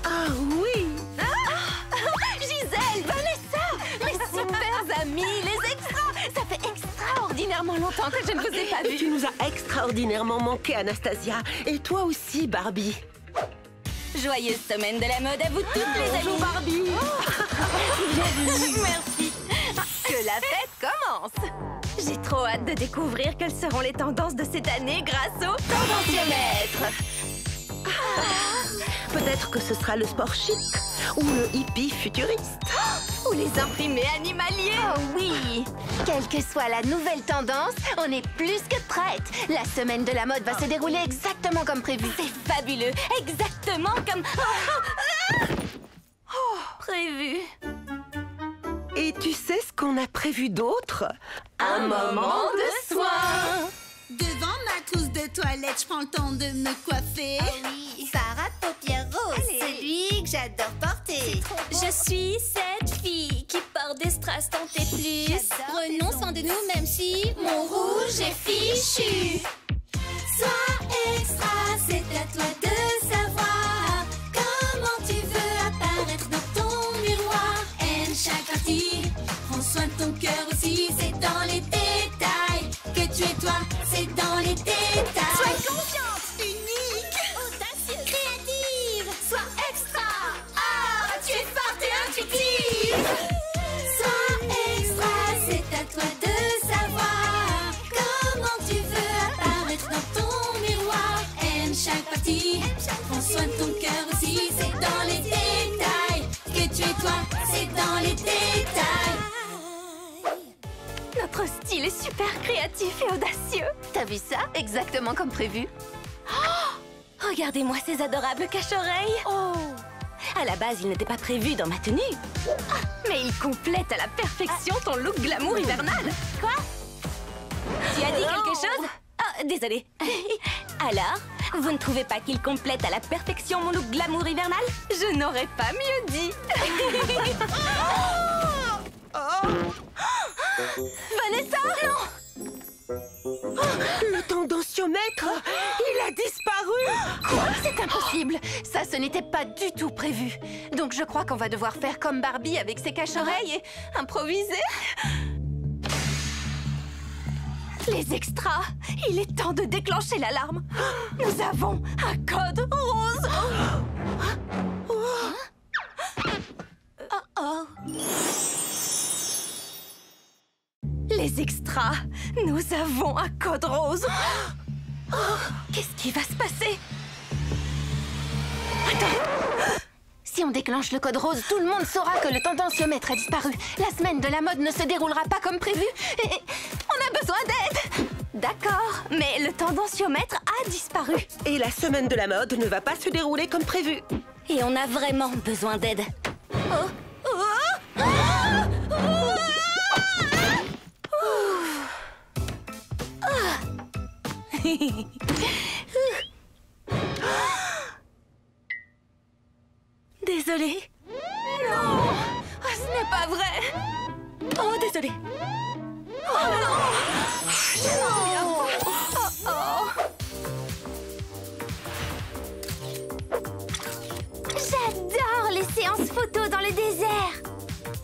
Ah oui! Gisèle, Vanessa, mes super amis, les extras! Ça fait extraordinairement longtemps que je ne vous ai pas Tu vus. nous as extraordinairement manqué, Anastasia. Et toi aussi, Barbie. Joyeuse semaine de la mode à vous toutes, les amis. Barbie! Merci. Que la fête commence. J'ai trop hâte de découvrir quelles seront les tendances de cette année grâce au tendanciomètre. Peut-être que ce sera le sport chic ou le hippie futuriste. Ou les imprimés animaliers. Oh oui! Quelle que soit la nouvelle tendance, on est plus que prête. La semaine de la mode va se dérouler exactement comme prévu. C'est fabuleux. Exactement comme... prévu. Et tu sais ce qu'on a prévu d'autre? Un moment de soin. Devant ma trousse de toilette, je prends le temps de me coiffer. Oui, Farah paupières roses, celui que j'adore porter. Je suis cette fille qui porte des strass tant et plus. Prenons soin de nous même si mon rouge est fichu. Sois extra, c'est à toi de savoir comment tu veux apparaître dans ton miroir. Aime chaque partie, prends soin de ton cœur aussi. C'est dans les détails que tu es toi, c'est dans les détails. Sois confiante, unique, audacieuse, créative. Sois extra, ah, tu es forte et intuitive. Sois extra, c'est à toi de savoir comment tu veux apparaître dans ton miroir. Aime chaque partie, prends soin de ton cœur aussi. C'est dans les détails que tu es toi, c'est dans les détails. Notre style est super créatif et audacieux. T'as vu ça? Exactement comme prévu. Regardez-moi ces adorables cache-oreilles. Oh! À la base, il n'était pas prévu dans ma tenue. Ah, mais il complète à la perfection ton look glamour hivernal. Quoi? Tu as dit quelque chose? Ah, désolée. Alors, vous ne trouvez pas qu'il complète à la perfection mon look glamour hivernal? Je n'aurais pas mieux dit. Vanessa, non! Le tendanciomètre, il a disparu! Quoi? C'est impossible. Ça, ce n'était pas du tout prévu. Donc je crois qu'on va devoir faire comme Barbie avec ses cache-oreilles et improviser. Les extras, il est temps de déclencher l'alarme. Nous avons un code rose. Oh. Les extras, nous avons un code rose. Oh, qu'est-ce qui va se passer? Attends. Si on déclenche le code rose, tout le monde saura que le tendanciomètre a disparu. La semaine de la mode ne se déroulera pas comme prévu. Et On a besoin d'aide. D'accord, mais le tendanciomètre a disparu. Et la semaine de la mode ne va pas se dérouler comme prévu. Et on a vraiment besoin d'aide. Oh. Désolée. Non, ce n'est pas vrai. Oh, désolée. Oh non. j'adore les séances photos dans le désert.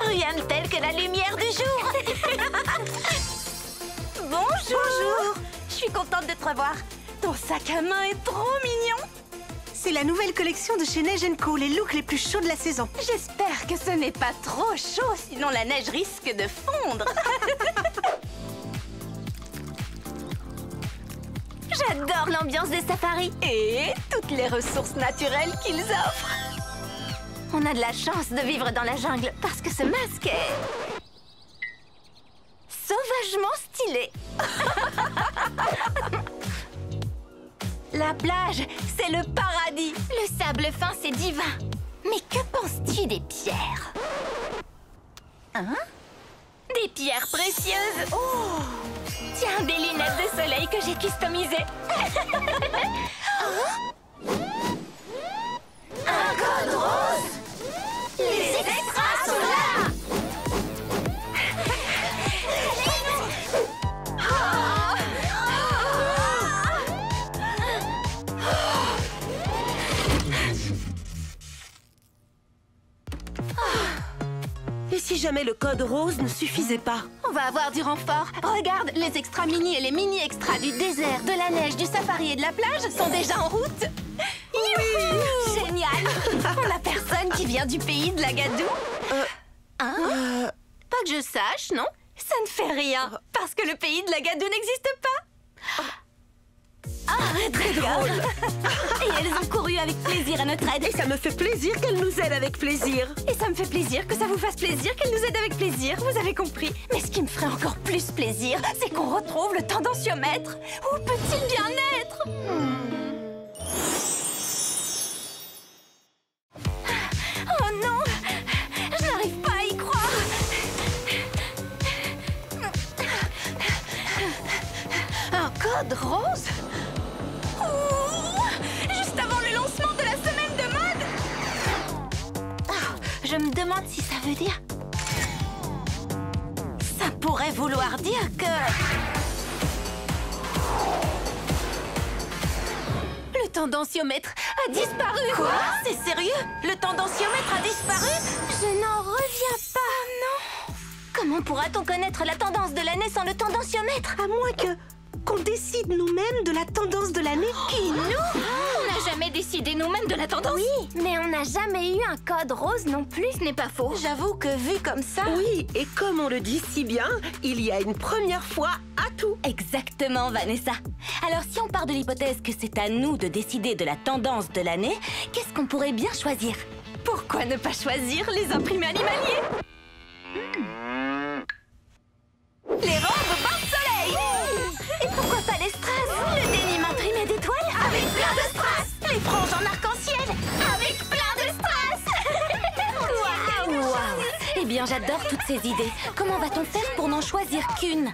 Rien de tel que la lumière du jour. Bonjour. Je suis contente de te revoir. Ton sac à main est trop mignon. C'est la nouvelle collection de chez Neige & Co, les looks les plus chauds de la saison. J'espère que ce n'est pas trop chaud, sinon la neige risque de fondre. J'adore l'ambiance des safaris et toutes les ressources naturelles qu'ils offrent. On a de la chance de vivre dans la jungle parce que ce masque est sauvagement stylé. La plage, c'est le paradis. Le sable fin, c'est divin. Mais que penses-tu des pierres? Hein? Des pierres précieuses. Oh! Tiens, des lunettes de soleil que j'ai customisées. Un code rose. Les extras sont là. jamais le code rose ne suffisait pas. On va avoir du renfort. Regarde, les extra mini et les mini extras du désert, de la neige, du safari et de la plage sont déjà en route. Youhou! Génial. Pour la personne qui vient du pays de la Gadoue. Pas que je sache, non? Ça ne fait rien, parce que le pays de la Gadoue n'existe pas. Très drôle. Et elles ont couru avec plaisir à notre aide. Et ça me fait plaisir qu'elle nous aide avec plaisir. Et ça me fait plaisir que ça vous fasse plaisir qu'elle nous aide avec plaisir, vous avez compris. Mais ce qui me ferait encore plus plaisir, c'est qu'on retrouve le tendanciomètre. Où peut-il bien être? Oh non, je n'arrive pas à y croire. Un code rose? Juste avant le lancement de la semaine de mode. Je me demande si ça veut dire... Ça pourrait vouloir dire que... Le tendanciomètre a disparu. Quoi? C'est sérieux? Le tendanciomètre a disparu? Je n'en reviens pas. Non. Comment pourra-t-on connaître la tendance de l'année sans le tendanciomètre? À moins qu'on décide nous-mêmes de la tendance de l'année. Qui, nous? On n'a jamais décidé nous-mêmes de la tendance. Oui, mais on n'a jamais eu un code rose non plus, ce n'est pas faux. J'avoue que vu comme ça... Oui, et comme on le dit si bien, il y a une première fois à tout. Exactement, Vanessa. Alors si on part de l'hypothèse que c'est à nous de décider de la tendance de l'année, qu'est-ce qu'on pourrait bien choisir? Pourquoi ne pas choisir les imprimés animaliers? Les robes bain de soleil! Et pourquoi pas les strass? Le denim imprimé d'étoiles avec plein de strass! Les franges en arc-en-ciel avec plein de strass! Waouh! Eh bien, j'adore toutes ces idées. Comment va-t-on faire pour n'en choisir qu'une?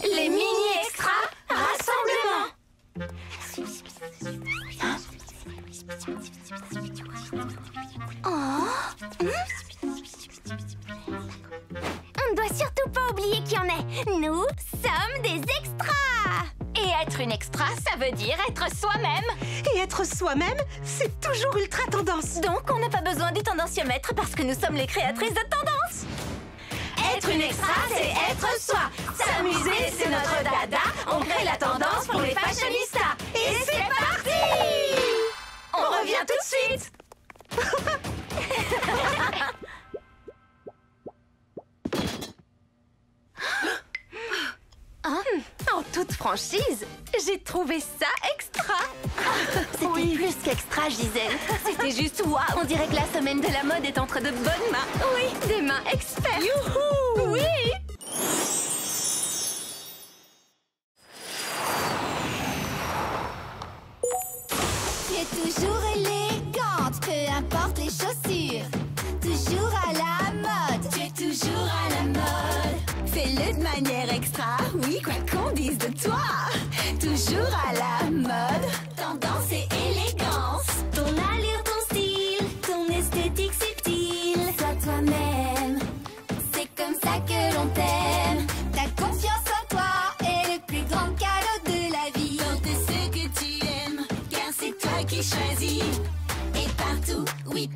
Les mini extras rassemblement! On ne doit surtout pas oublier qui en est. Nous sommes des extras. Et être une extra, ça veut dire être soi-même. Et être soi-même, c'est toujours ultra tendance. Donc, on n'a pas besoin du tendanciomètre parce que nous sommes les créatrices de tendance. Être une extra, c'est être soi. S'amuser, c'est notre dada. On crée la tendance pour les fashionistas. Et c'est parti! On revient tout de suite. En toute franchise, j'ai trouvé ça extra. C'était plus qu'extra, Gisèle. C'était juste waouh. On dirait que la semaine de la mode est entre de bonnes mains. Oui, des mains expertes. Youhou! Oui. Tu es toujours élégante, peu importe les chaussures. Toujours à la mode, tu es toujours à la mode. Fais-le de manière extra, oui, quoi qu'on dise de toi. Toujours à la mode, tendance et élégance. Ton allure, ton style, ton esthétique subtile. Sois toi-même, c'est comme ça que l'on t'aime. Ta confiance en toi est le plus grand cadeau de la vie. Porte ce que tu aimes, car c'est toi qui choisis. Et partout, oui,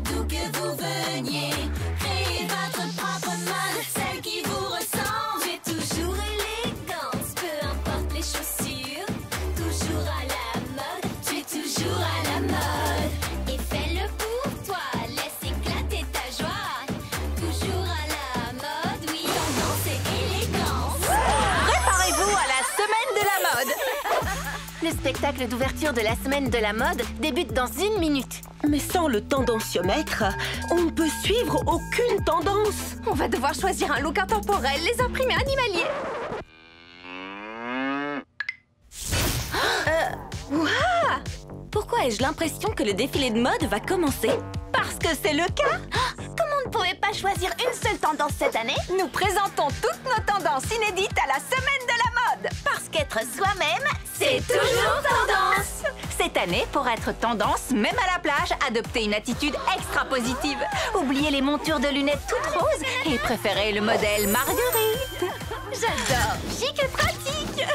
d'où que vous veniez, créez votre propre mode, celle qui vous ressemble. Tu es toujours élégante, peu importe les chaussures. Toujours à la mode, tu es toujours à la mode. Et fais-le pour toi, laisse éclater ta joie. Toujours à la mode, oui, tendance et élégance. Préparez-vous à la semaine de la mode. Le spectacle d'ouverture de la semaine de la mode débute dans 1 minute. Mais sans le tendanciomètre, on ne peut suivre aucune tendance. On va devoir choisir un look intemporel, les imprimés animaliers. Pourquoi ai-je l'impression que le défilé de mode va commencer? Parce que c'est le cas. Comme on ne pouvait pas choisir une seule tendance cette année, Nous présentons toutes nos tendances inédites à la semaine de la mode. parce qu'être soi-même, C'est toujours tendance. Cette année, pour être tendance, même à la plage, adoptez une attitude extra positive. Oubliez les montures de lunettes toutes roses et préférez le modèle Marguerite. J'adore. Chic et pratique.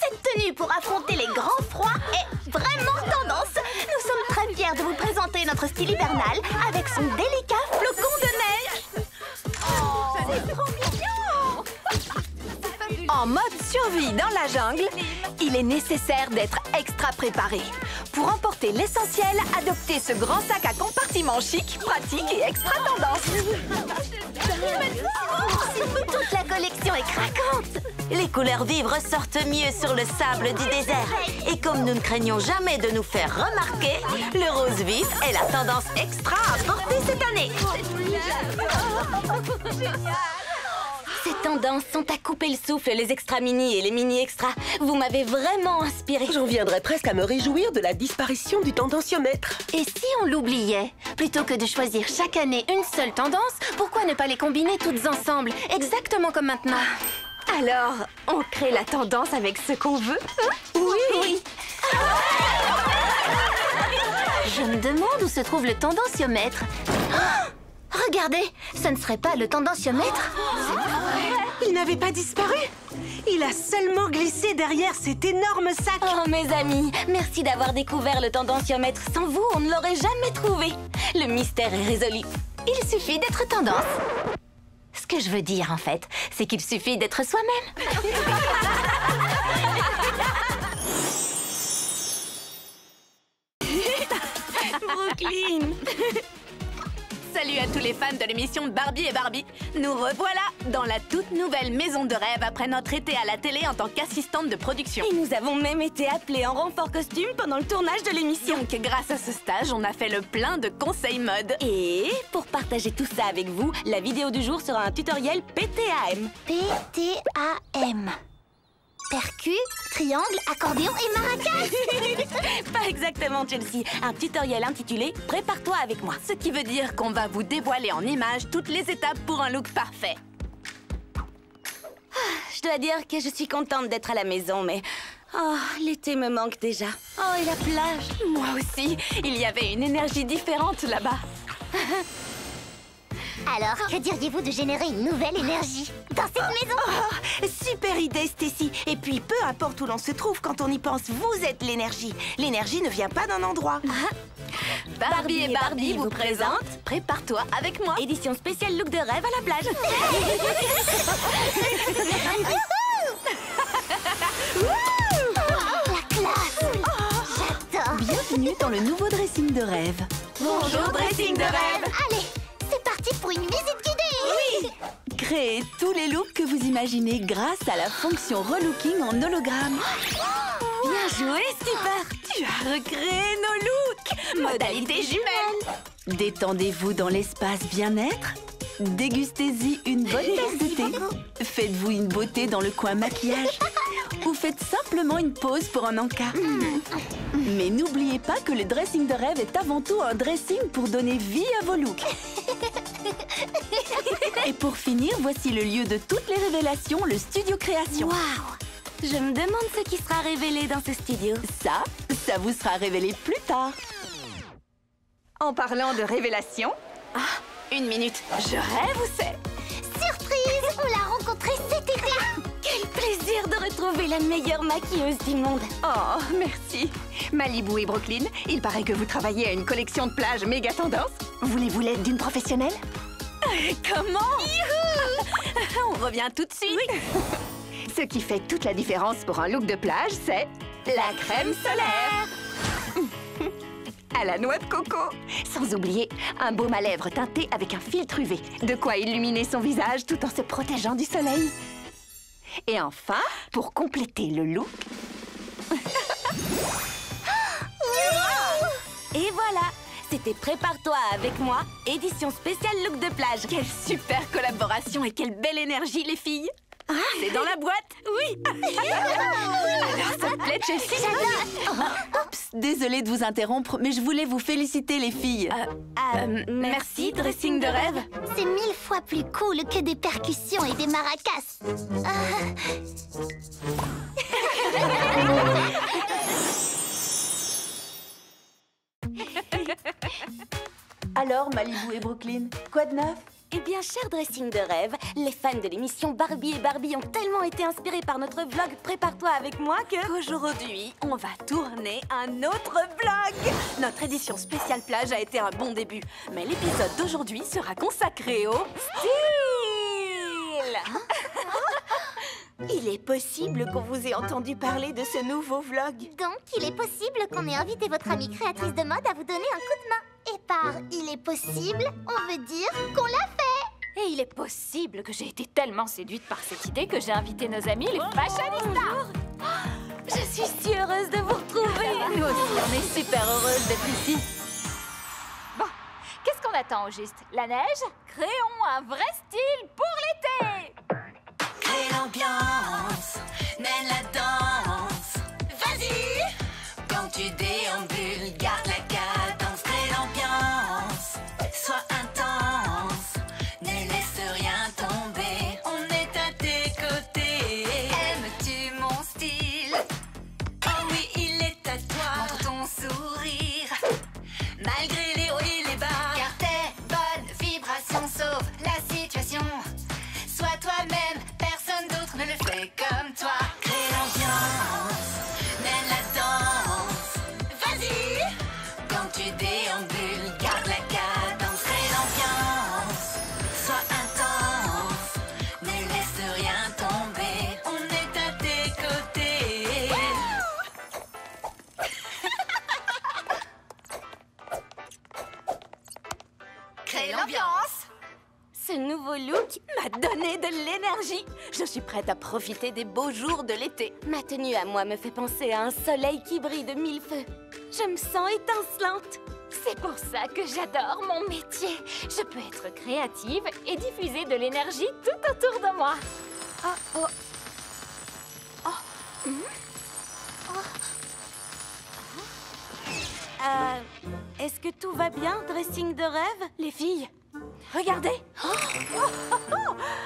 cette tenue pour affronter les grands froids est vraiment tendance. Nous sommes très fiers hivernal avec son délicat flocon de neige. C'est trop mignon! En mode survie dans la jungle, il est nécessaire d'être extra préparé. Pour emporter l'essentiel, adoptez ce grand sac à compartiment chic, pratique et extra tendance. Toute la collection est craquante. Les couleurs vives ressortent mieux sur le sable du désert. Et comme nous ne craignons jamais de nous faire remarquer, le rose vif est la tendance extra à porter cette année. Ces tendances sont à couper le souffle, les extra mini et les mini extra. Vous m'avez vraiment inspirée. J'en viendrais presque à me réjouir de la disparition du tendanciomètre. Et si on l'oubliait? Plutôt que de choisir chaque année une seule tendance, pourquoi ne pas les combiner toutes ensemble, exactement comme maintenant? Alors, on crée la tendance avec ce qu'on veut, hein? Oui. Je me demande où se trouve le tendanciomètre. Oh! Regardez, ce ne serait pas le tendanciomètre? Il n'avait pas disparu. Il a seulement glissé derrière cet énorme sac. Oh, mes amis, merci d'avoir découvert le tendanciomètre. Sans vous, on ne l'aurait jamais trouvé. Le mystère est résolu. Il suffit d'être tendance. Ce que je veux dire, en fait, c'est qu'il suffit d'être soi-même. Brooklyn. Salut à tous les fans de l'émission Barbie et Barbie. Nous revoilà dans la toute nouvelle maison de rêve après notre été à la télé en tant qu'assistante de production. Et nous avons même été appelés en renfort costume pendant le tournage de l'émission. Donc grâce à ce stage, on a fait le plein de conseils mode. Et pour partager tout ça avec vous, la vidéo du jour sera un tutoriel PTAM. PTAM. Percu, triangle, accordéon et maracas. Pas exactement, Chelsea. Un tutoriel intitulé « Prépare-toi avec moi ». Ce qui veut dire qu'on va vous dévoiler en images toutes les étapes pour un look parfait. Je dois dire que je suis contente d'être à la maison, mais... Oh, l'été me manque déjà. Oh, et la plage. Moi aussi, il y avait une énergie différente là-bas. Alors, que diriez-vous de générer une nouvelle énergie dans cette maison? Oh, super idée, Stacy. Et puis, peu importe où l'on se trouve, quand on y pense, vous êtes l'énergie. L'énergie ne vient pas d'un endroit. Barbie et Barbie vous présentent Prépare-toi avec moi. Édition spéciale look de rêve à la plage. La classe! J'adore! Bienvenue dans le nouveau dressing de rêve. Bonjour, dressing de rêve. Allez, c'est parti pour une visite guidée! Oui! Créez tous les looks que vous imaginez grâce à la fonction relooking en hologramme. Bien joué, Skipper. Tu as recréé nos looks. Modalité jumelle. Détendez-vous dans l'espace bien-être. Dégustez-y une bonne tasse de thé. Faites-vous une beauté dans le coin maquillage. Ou faites simplement une pause pour un encart. Mais n'oubliez pas que le dressing de rêve est avant tout un dressing pour donner vie à vos looks. Et pour finir, voici le lieu de toutes les révélations, le studio création. Waouh! Je me demande ce qui sera révélé dans ce studio. Ça vous sera révélé plus tard. En parlant de révélation... Ah, une minute. Je rêve ou c'est... Surprise! On l'a rencontrée cet été! Quel plaisir de retrouver la meilleure maquilleuse du monde. Oh, merci. Malibu et Brooklyn, il paraît que vous travaillez à une collection de plage méga tendance. Voulez-vous l'aide d'une professionnelle? Comment? On revient tout de suite. Oui. Ce qui fait toute la différence pour un look de plage, c'est la crème solaire. À la noix de coco. Sans oublier un baume à lèvres teinté avec un filtre UV. De quoi illuminer son visage tout en se protégeant du soleil. Et enfin, pour compléter le look... Et voilà, c'était Prépare-toi avec moi, édition spéciale look de plage. Quelle super collaboration et quelle belle énergie, les filles. C'est dans la boîte. Oui. Alors, ça te plaît, Chelsea? Oups, désolée de vous interrompre, mais je voulais vous féliciter, les filles. Merci, dressing de rêve. C'est 1000 fois plus cool que des percussions et des maracas. Alors, Malibu et Brooklyn, quoi de neuf? Eh bien, cher dressing de rêve, les fans de l'émission Barbie et Barbie ont tellement été inspirés par notre vlog Prépare-toi avec moi qu'aujourd'hui, on va tourner un autre vlog. Notre édition spéciale plage a été un bon début, mais l'épisode d'aujourd'hui sera consacré au style. Il est possible qu'on vous ait entendu parler de ce nouveau vlog. Donc, il est possible qu'on ait invité votre amie créatrice de mode à vous donner un coup de main. Et par « il est possible », on veut dire qu'on l'a fait. Et il est possible que j'ai été tellement séduite par cette idée que j'ai invité nos amis les fashionistas. Je suis si heureuse de vous retrouver. Nous aussi, on est super heureuse d'être ici. Bon, qu'est-ce qu'on attend au juste? La neige? Créons un vrai style pour l'été. Crée l'ambiance, mène la danse. Vas-y! Quand tu déambules, garde la cadence. Crée l'ambiance, sois intense. Ne laisse rien tomber, on est à tes côtés. Aimes-tu mon style? Oh oui, il est à toi. Montre ton sourire, malgré les hauts et les bas. Car tes bonnes vibrations sauvent la situation. Sois toi-même, personne d'autre ne le fait comme toi. Crée l'ambiance, mène la danse. Vas-y! Quand tu déambules, garde la cadence. Crée l'ambiance, sois intense. Ne laisse rien tomber, on est à tes côtés. Crée l'ambiance. Ce nouveau look m'a donné de l'énergie. Je suis prête à profiter des beaux jours de l'été. Ma tenue à moi me fait penser à un soleil qui brille de mille feux. Je me sens étincelante. C'est pour ça que j'adore mon métier. Je peux être créative et diffuser de l'énergie tout autour de moi. Est-ce que tout va bien, dressing de rêve, les filles? Regardez!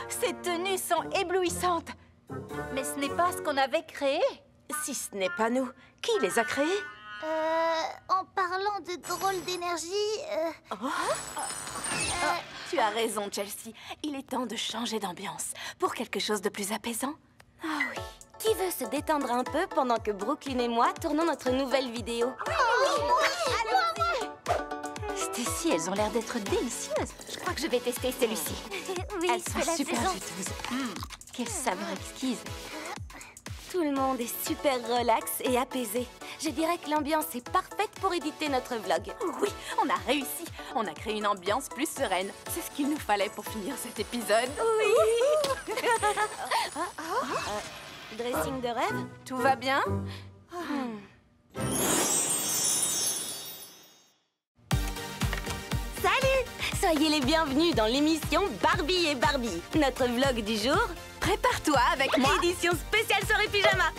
Ces tenues sont éblouissantes. Mais ce n'est pas ce qu'on avait créé. Si ce n'est pas nous, qui les a créés? En parlant de drôle d'énergie... Tu as raison, Chelsea. Il est temps de changer d'ambiance pour quelque chose de plus apaisant. Ah oui. Qui veut se détendre un peu pendant que Brooklyn et moi tournons notre nouvelle vidéo? Stacy, elles ont l'air d'être délicieuses. Je crois que je vais tester celui-ci. Oui, Elles sont super juteuses. Quelle saveur exquise. Tout le monde est super relax et apaisé. Je dirais que l'ambiance est parfaite pour éditer notre vlog. Oui, on a réussi. On a créé une ambiance plus sereine. C'est ce qu'il nous fallait pour finir cet épisode. Oui. Dressing de rêve? Tout va bien? Salut! Soyez les bienvenus dans l'émission Barbie et Barbie. Notre vlog du jour, Prépare-toi avec moi. Édition spéciale soirée pyjama.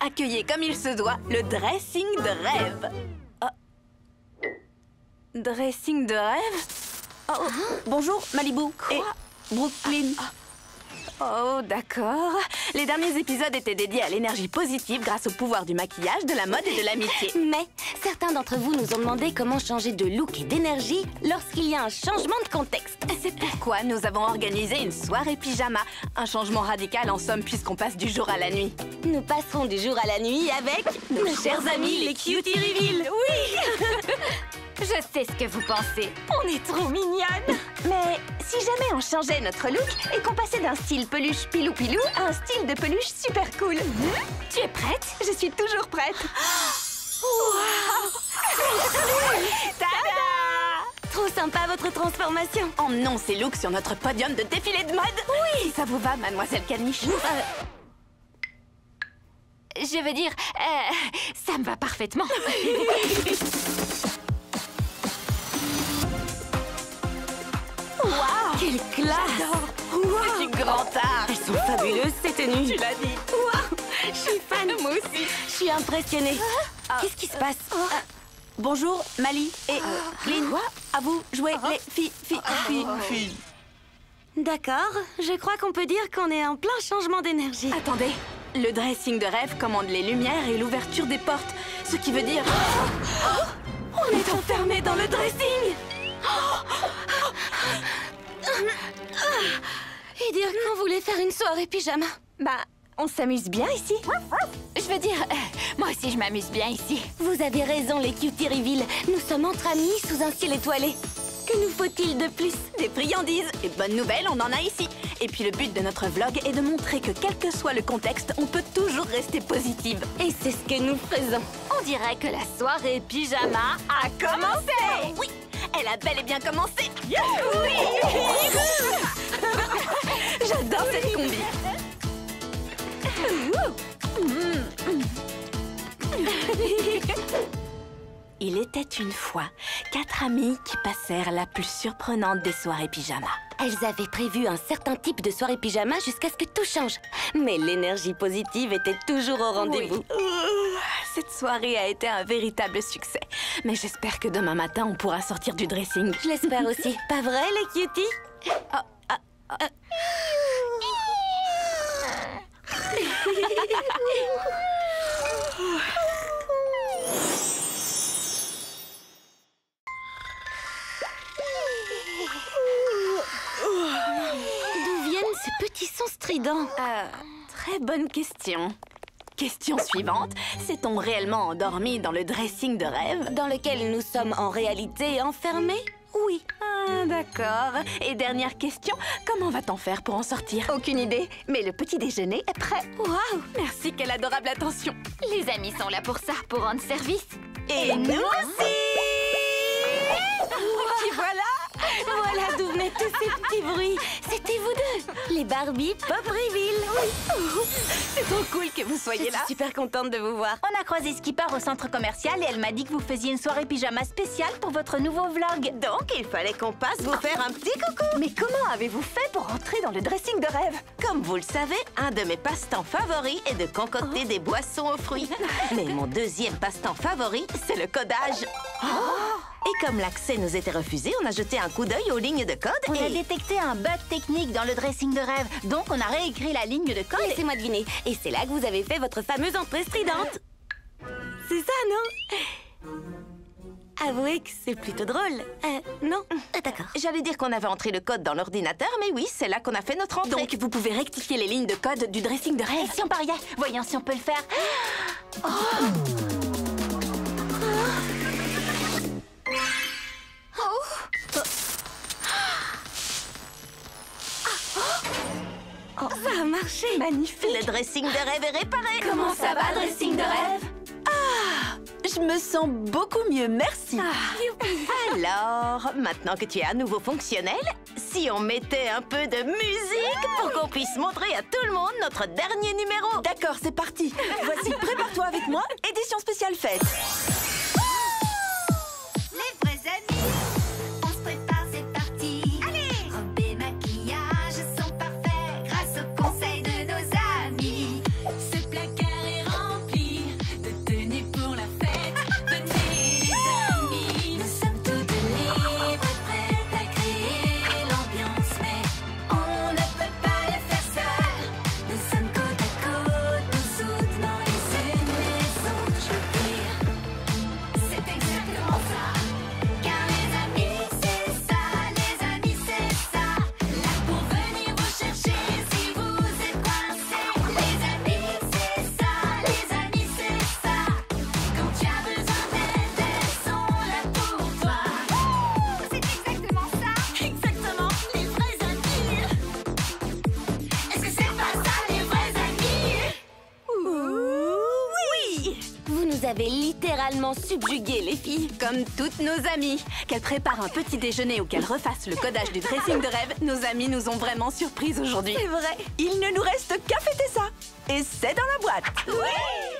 Accueillez comme il se doit le dressing de rêve. Dressing de rêve? Bonjour Malibu et Brooklyn. Oh, d'accord. Les derniers épisodes étaient dédiés à l'énergie positive grâce au pouvoir du maquillage, de la mode et de l'amitié. Mais certains d'entre vous nous ont demandé comment changer de look et d'énergie lorsqu'il y a un changement de contexte. C'est pourquoi nous avons organisé une soirée pyjama. Un changement radical en somme puisqu'on passe du jour à la nuit. Nous passerons du jour à la nuit avec nos chers amis les Cutie Reveal. Oui. Je sais ce que vous pensez. On est trop mignonnes. Mais si jamais on changeait notre look et qu'on passait d'un style peluche pilou-pilou à un style de peluche super cool. Tu es prête? Je suis toujours prête. Waouh! Tada! Trop sympa votre transformation. Emmenons ces looks sur notre podium de défilé de mode. Oui! Ça vous va, mademoiselle Caniche? Je veux dire, ça me va parfaitement. Waouh! Quelle classe! C'est du grand art! Elles sont fabuleuses, ces tenues! Tu l'as dit! Waouh! Je suis fan! Moi aussi! Je suis impressionnée! Qu'est-ce qui se passe? Bonjour, Mali et Lynn. À vous, jouez les filles. D'accord, je crois qu'on peut dire qu'on est en plein changement d'énergie. Attendez, le dressing de rêve commande les lumières et l'ouverture des portes, ce qui veut dire... On On est enfermés dans le dressing. Et dire qu'on voulait faire une soirée pyjama. Bah, on s'amuse bien ici. Je veux dire, moi aussi je m'amuse bien ici. Vous avez raison, les cutie reveal. Nous sommes entre amis sous un ciel étoilé. Que nous faut-il de plus? Des friandises. Et bonne nouvelle, on en a ici. Et puis le but de notre vlog est de montrer que quel que soit le contexte, on peut toujours rester positive. Et c'est ce que nous faisons. On dirait que la soirée pyjama a commencé. Oui, elle a bel et bien commencé. Oui. J'adore cette combi. Il était une fois 4 amies qui passèrent la plus surprenante des soirées pyjama. Elles avaient prévu un certain type de soirée pyjama jusqu'à ce que tout change. Mais l'énergie positive était toujours au rendez-vous. Oui. Cette soirée a été un véritable succès. Mais j'espère que demain matin, on pourra sortir du dressing. Je l'espère aussi. Pas vrai, les cuties? D'où viennent ces petits sons stridents? Très bonne question. Question suivante, s'est-on réellement endormi dans le dressing de rêve? Dans lequel nous sommes en réalité enfermés? Oui. Ah, d'accord. Et dernière question, comment va-t-on faire pour en sortir? Aucune idée, mais le petit déjeuner est prêt. Waouh, merci, quelle adorable attention. Les amis sont là pour ça, pour rendre service. Et nous aussi. Qui voilà? Voilà d'où venaient tous ces petits bruits. C'était vous deux, les Barbie Pop Reveal. C'est trop cool que vous soyez là. Je suis super contente de vous voir. On a croisé Skipper au centre commercial et elle m'a dit que vous faisiez une soirée pyjama spéciale pour votre nouveau vlog. Donc, il fallait qu'on passe vous faire un petit coucou. Mais comment avez-vous fait pour entrer dans le dressing de rêve? Comme vous le savez, un de mes passe-temps favoris est de concocter des boissons aux fruits. Mais mon deuxième passe-temps favori, c'est le codage. Et comme l'accès nous était refusé, on a jeté un coup d'œil aux lignes de code On a détecté un bug technique dans le dressing de rêve. Donc, on a réécrit la ligne de code. Laissez-moi deviner. Et c'est là que vous avez fait votre fameuse entrée stridente. C'est ça, non? Avouez que c'est plutôt drôle. Non? D'accord. J'allais dire qu'on avait entré le code dans l'ordinateur, mais oui, c'est là qu'on a fait notre entrée. Donc, vous pouvez rectifier les lignes de code du dressing de rêve. Et si on pariait? Voyons si on peut le faire. Ça a marché. Magnifique. Le dressing de rêve est réparé. Comment ça va, dressing de rêve? Je me sens beaucoup mieux, merci. Alors, maintenant que tu es à nouveau fonctionnel, si on mettait un peu de musique pour qu'on puisse montrer à tout le monde notre dernier numéro. D'accord, c'est parti. Voici Prépare-toi avec moi, édition spéciale fête. Les vrais amis, on se prépare, c'est parti. Allez! Robe et maquillage sont parfaits grâce aux conseils de nos amis. Ce placard est rempli de tenues pour la fête. Venez les amis, nous sommes toutes libres, prêtes à créer l'ambiance. Mais on ne peut pas le faire seul. Nous sommes côte à côte, nous soutenons les unes les autres. Je veux dire, c'est exactement ça. Car les amis, c'est ça, les amis, c'est ça. Là pour venir vous chercher si vous êtes coincés. Les amis, c'est ça, les amis, c'est ça. Quand tu as besoin d'aide, elles sont là pour toi. C'est exactement ça. Exactement, les vrais amis. Est-ce que c'est pas ça, les vrais amis? Oui. Vous nous avez littéralement subjugués, les filles. Comme toutes nos amies. Qu'elles préparent un petit déjeuner ou qu'elles refassent le codage du dressing de rêve, nos amies nous ont vraiment surprises aujourd'hui. C'est vrai. Il ne nous reste qu'à fêter ça. Et c'est dans la boîte. Oui.